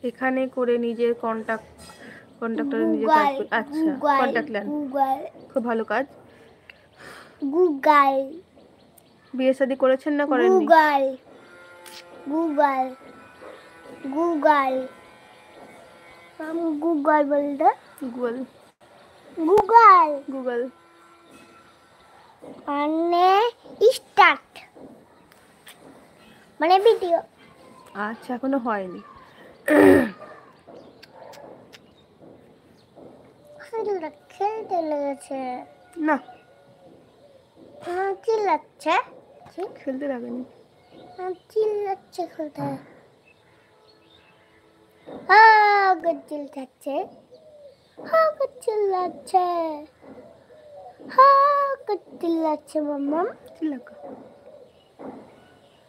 এখানে করে নিজের কন্ট্রাক্টরে নিজের কাজ করে। আচ্ছা, কন্ট্রাক্ট ল্যান্ড খুব ভালো কাজ। গুগল বিয়ে শাদী করেছেন না করেননি? গুগল গুগল हम गूगल बोलते গুগল गूगल গুগল মানে স্টার্ট মানে ভিডিও। আচ্ছা, এখনো হয়নি। খেলতে লেগেছে না, চিল্লাচ্ছে খেলতে লাগেনি। চিল্লাচ্ছে খেলতে চিল্লাচ্ছে চিল্লাচ্ছে চিল্লাচ্ছে মাম্মাম চিল্লাকা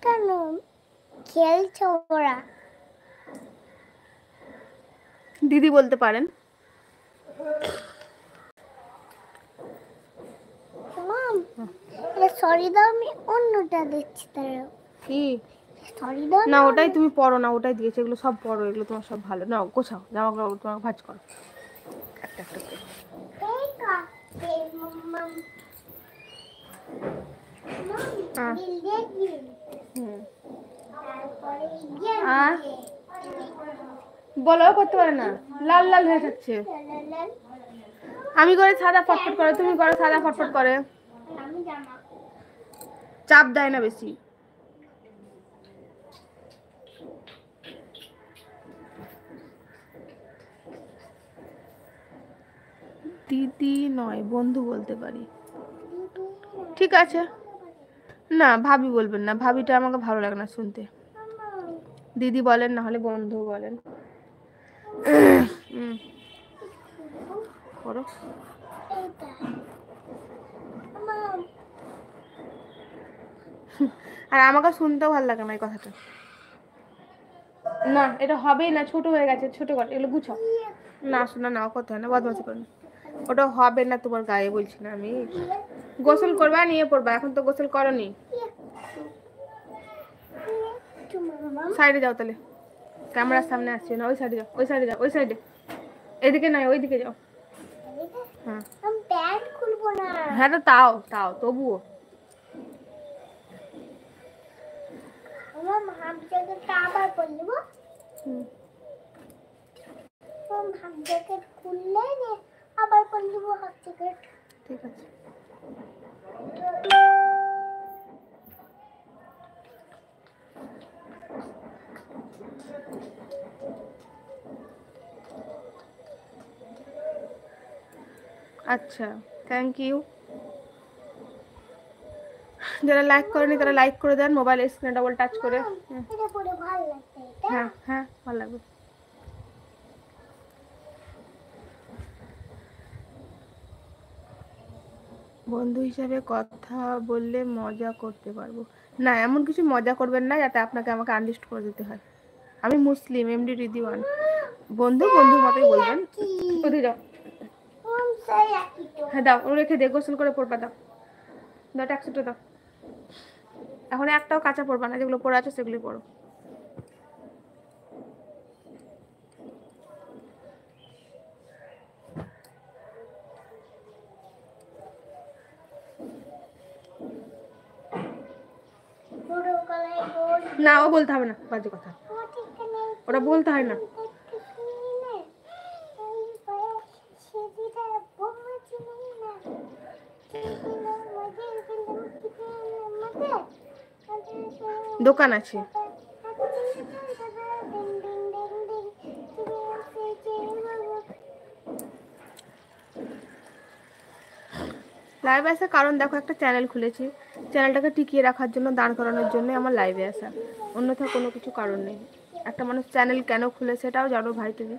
কেন খেলছে ওরা? দিদি বলতে পারেন। সরি দাও, আমি অন্যটা দিচ্ছি। তারা কি সরি দাও না, ওটাই তুমি পড়ো না, ওটাই দিয়েছে। এগুলো সব পড়ো, এগুলো তোমার সব ভালো। নাও গোছাও জামাগুলো, তোমার ভাঁজ করো একটা একটা করে। আর বলো, করতে পারে না, লাল লাল হয়ে যাচ্ছে। আমি করে সাদা ফটফট করে, তুমি করো সাদা ফটফট করে। চাপ দেয় না বেশি। দিদি নয়, বন্ধু বলতে পারি। ঠিক আছে, না ভাবি বলবেন না, ভাবিটা আমাকে ভালো লাগে না শুনতে। দিদি বলেন, না হলে বন্ধু বলেন। করো। আর আমাকে শুনতেও ভালো লাগে না এই কথাটা। না, এটা হবেই না, ছোট হয়ে গেছে, ছোট করে এগুলো গুছাও। না শোনা, নাও করতে হয় না, বদমাশি করো না। ওটা হবে না তোমার গায়ে, বলছি না আমি। গোসল করবা, নিয়ে পড়বা, এখন তো গোসল করনি। সাইডে যাও তাহলে, ক্যামেরার সামনে আসছে না। ওই সাইডে যাও, ওই সাইডে যাও, ওই সাইডে। এদিকে নয়, ওইদিকে যাও। হ্যাঁ, প্যান্ট খুলবো না। হ্যাঁ তো তাও তাও তবুও। আমার হাফ জ্যাকেটটা আবার পরে নেব। হাফ জ্যাকেট খুললে আবার পরে নেব হাফ জ্যাকেট। ঠিক আছে। আচ্ছা, থ্যাংক ইউ। যারা লাইক করেনি তারা লাইক করে দেন, মোবাইল স্ক্রিনে ডাবল টাচ করে। এটা পরে ভালো লাগছে। হ্যাঁ হ্যাঁ, ভালো লাগবে। বন্ধু হিসাবে কথা বললে মজা করতে পারবো না, এমন কিছু মজা করবেন না যাতে আপনাকে আমাকে আনলিস্ট করে দিতে হয়। আমি মুসলিম, এমডি রিদিওয়ান। বন্ধু বন্ধুর মতোই বলবেন। ওদিকে যাও। হ্যাঁ দাও, ও রেখে দে, গোসল করে পড়বা। দাও দাও, ট্যাক্সিটা দাও। এখন একটাও কাঁচা পড়বা না, যেগুলো পড়ে আছে সেগুলি পড়ো। না, ও বলতে হবে না, বাজে কথা, ওটা বলতে হয় না। দোকান আছে। লাইভে আসার কারণ দেখো, একটা চ্যানেল খুলেছি, চ্যানেলটাকে টিকিয়ে রাখার জন্য, দাঁড় করানোর জন্য আমার লাইভে আসা, অন্যথা কোনো কিছু কারণ নেই। একটা মানুষ চ্যানেল কেন খুলে সেটাও জানো ভাই তুমি।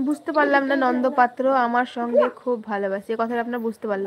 বুঝতে পারলাম না, নন্দপাত্র আমার সঙ্গে খুব ভালোবাসে, এই কথাটা আপনার বুঝতে পারলাম।